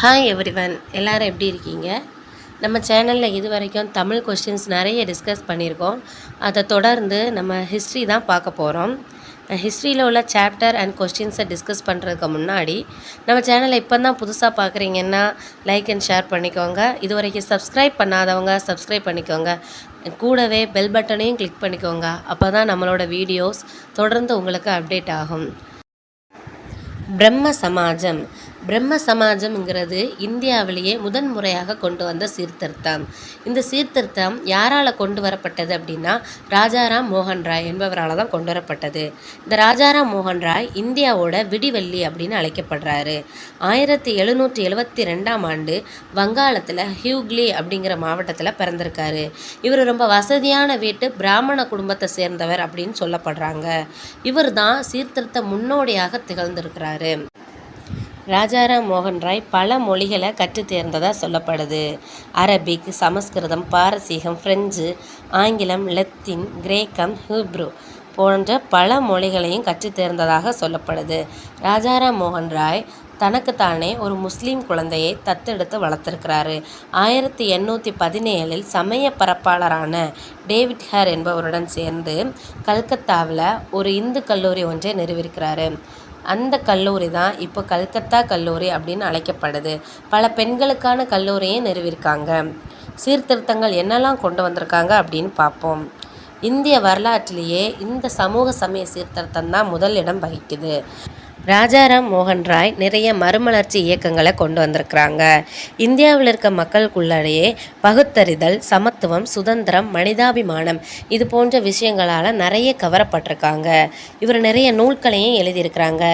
Hi everyone, எல்லோரும் எப்படி இருக்கீங்க? நம்ம சேனலில் இது வரைக்கும் தமிழ் கொஸ்டின்ஸ் நிறைய டிஸ்கஸ் பண்ணியிருக்கோம். அதை தொடர்ந்து நம்ம ஹிஸ்ட்ரி தான் பார்க்க போகிறோம். ஹிஸ்ட்ரியில் உள்ள சாப்டர் அண்ட் கொஸ்டின்ஸை டிஸ்கஸ் பண்ணுறதுக்கு முன்னாடி நம்ம சேனலை இப்போ தான் புதுசாக பார்க்குறீங்கன்னா லைக் அண்ட் ஷேர் பண்ணிக்கோங்க. இது வரைக்கும் சப்ஸ்கிரைப் பண்ணாதவங்க சப்ஸ்கிரைப் பண்ணிக்கோங்க. கூடவே பெல் பட்டனையும் கிளிக் பண்ணிக்கோங்க. அப்போ தான் நம்மளோட வீடியோஸ் தொடர்ந்து உங்களுக்கு அப்டேட் ஆகும். பிரம்ம சமாஜம்ங்கிறது இந்தியாவிலேயே முதன்முறையாக கொண்டு வந்த சீர்திருத்தம். இந்த சீர்திருத்தம் யாரால் கொண்டு வரப்பட்டது அப்படின்னா ராஜாராம் மோகன் ராய் என்பவரால் தான் கொண்டு வரப்பட்டது. இந்த ராஜாராம் மோகன் ராய் இந்தியாவோட விடிவெள்ளி அப்படின்னு அழைக்கப்படுறாரு. 1772ஆம் ஆண்டு வங்காளத்தில் ஹியூக்லி அப்படிங்கிற மாவட்டத்தில் பிறந்திருக்காரு. இவர் ரொம்ப வசதியான வீட்டு பிராமண குடும்பத்தை சேர்ந்தவர் அப்படின்னு சொல்லப்படுறாங்க. இவர் தான் சீர்திருத்த முன்னோடியாக திகழ்ந்திருக்கிறாரு. ராஜாராம் மோகன் ராய் பல மொழிகளை கற்றுத் தேர்ந்ததாக சொல்லப்படுது. அரபிக், சமஸ்கிருதம், பாரசீகம், பிரெஞ்சு, ஆங்கிலம், லத்தீன், கிரேக்கம், ஹீப்ரு போன்ற பல மொழிகளையும் கற்றுத் தேர்ந்ததாக சொல்லப்படுது. ராஜாராம் மோகன் ராய் தனக்குத்தானே ஒரு முஸ்லீம் குழந்தையை தத்தெடுத்து வளர்த்துருக்கிறாரு. 1817 சமய பரப்பாளரான டேவிட் ஹேர் என்பவருடன் சேர்ந்து கல்கத்தாவில் ஒரு இந்து கல்லூரி ஒன்றை நிறுவியிருக்கிறாரு. அந்த கல்லூரி தான் இப்போ கல்கத்தா கல்லூரி அப்படின்னு அழைக்கப்படுது. பல பெண்களுக்கான கல்லூரியை நிறுவியிருக்காங்க. சீர்திருத்தங்கள் என்னெல்லாம் கொண்டு வந்திருக்காங்க அப்படின்னு பார்ப்போம். இந்திய வரலாற்றிலேயே இந்த சமூக சமய சீர்திருத்தம் தான் முதல் இடம் வகிக்குது. ராஜாராம் மோகன் ராய் நிறைய மறுமலர்ச்சி இயக்கங்களை கொண்டு வந்திருக்கிறாங்க. இந்தியாவில் இருக்க மக்களுக்குள்ளேயே பகுத்தறிதல், சமத்துவம், சுதந்திரம், மனிதாபிமானம் இது போன்ற விஷயங்களால் நிறைய கவரப்பட்டிருக்காங்க. இவர் நிறைய நூல்களையும் எழுதியிருக்கிறாங்க.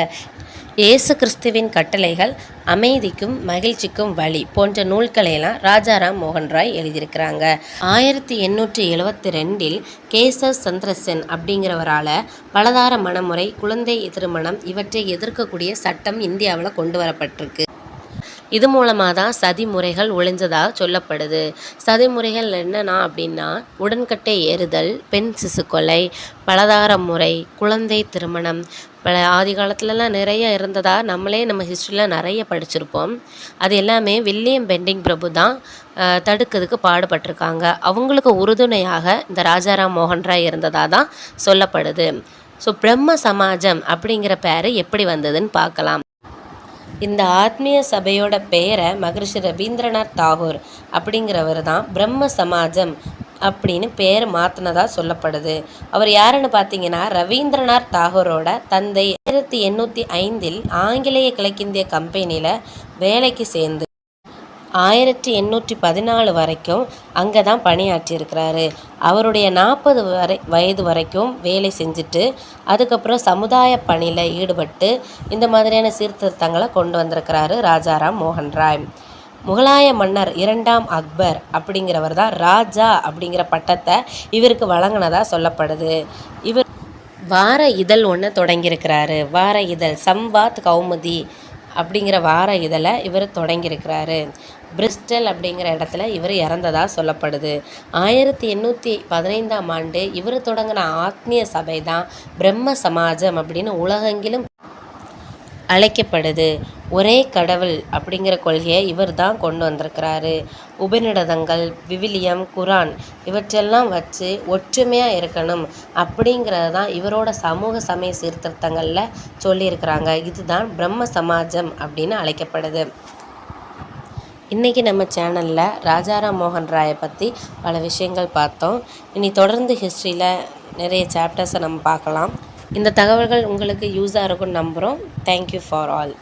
இயேசு கிறிஸ்துவின் கட்டளைகள், அமைதிக்கும் மகிழ்ச்சிக்கும் வழி போன்ற நூல்களையெல்லாம் ராஜாராம் மோகன் ராய் எழுதியிருக்கிறாங்க. 1872 கேசவ் சந்திர சென் அப்படிங்கிறவரால் பலதார மணமுறை, குழந்தை திருமணம் இவற்றை எதிர்க்கக்கூடிய சட்டம் இந்தியாவில் கொண்டு வரப்பட்டிருக்கு. இது மூலமாக தான் சதி முறைகள் ஒழிஞ்சதாக சொல்லப்படுது. சதி முறைகள் என்னென்னா அப்படின்னா உடன்கட்டை ஏறுதல், பெண் சிசு கொலை, பலதார முறை, குழந்தை திருமணம் ஆதி காலத்துலலாம் நிறைய இருந்ததாக நம்ம ஹிஸ்ட்ரியில் நிறைய படிச்சிருப்போம். அது எல்லாமே வில்லியம் பெண்டிங் பிரபு தான் தடுக்கிறதுக்கு பாடுபட்டிருக்காங்க. அவங்களுக்கு உறுதுணையாக இந்த ராஜாராம் மோகன் ராய் இருந்ததாக தான் சொல்லப்படுது. ஸோ பிரம்ம சமாஜம் அப்படிங்கிற பேர் எப்படி வந்ததுன்னு பார்க்கலாம். இந்த ஆத்மீய சபையோட பெயரை மகரிஷி ரவீந்திரநாத் தாகூர் அப்படிங்கிறவர் தான் பிரம்ம சமாஜம் அப்படின்னு பேர் மாற்றினதாக சொல்லப்படுது. அவர் யாருன்னு பார்த்தீங்கன்னா ரவீந்திரநாத் தாகூரோட தந்தை. 1805 ஆங்கிலேய கிழக்கிந்திய கம்பெனியில் வேலைக்கு சேர்ந்து 1814 வரைக்கும் அங்கே தான் பணியாற்றியிருக்கிறாரு. அவருடைய 40 வயது வரைக்கும் வேலை செஞ்சுட்டு அதுக்கப்புறம் சமுதாய பணியில் ஈடுபட்டு இந்த மாதிரியான சீர்திருத்தங்களை கொண்டு வந்திருக்கிறாரு ராஜாராம் மோகன் ராய். முகலாய மன்னர் 2ஆம் அக்பர் அப்படிங்கிறவர் தான் ராஜா அப்படிங்கிற பட்டத்தை இவருக்கு வழங்கினதாக சொல்லப்படுது. இவர் வார இதழ் ஒன்று தொடங்கியிருக்கிறாரு. வார இதழ் சம்வாத் கௌமுதி அப்படிங்கிற வார இதழை இவர் தொடங்கியிருக்கிறாரு. பிரிஸ்டல் அப்படிங்கிற இடத்துல இவர் இறந்ததாக சொல்லப்படுது. 1815ஆம் ஆண்டு இவர் தொடங்கின ஆத்மீய சபை தான் பிரம்ம சமாஜம் அப்படின்னு உலகெங்கிலும் அழைக்கப்படுது. ஒரே கடவுள் அப்படிங்கிற கொள்கையை இவர் தான் கொண்டு வந்திருக்கிறாரு. உபநிடதங்கள், விவிலியம், குரான் இவற்றெல்லாம் வச்சு ஒற்றுமையாக இருக்கணும் அப்படிங்கிறது தான் இவரோட சமூக சமய சீர்திருத்தங்களில் சொல்லியிருக்கிறாங்க. இதுதான் பிரம்ம சமாஜம் அப்படின்னு அழைக்கப்படுது. இன்றைக்கி நம்ம சேனலில் ராஜாராம் மோகன் ராயை பற்றி பல விஷயங்கள் பார்த்தோம். இனி தொடர்ந்து ஹிஸ்ட்ரியில் நிறைய சாப்டர்ஸை நம்ம பார்க்கலாம். இந்த தகவல்கள் உங்களுக்கு யூஸாக இருக்கும்னு நம்புகிறோம். Thank you for all.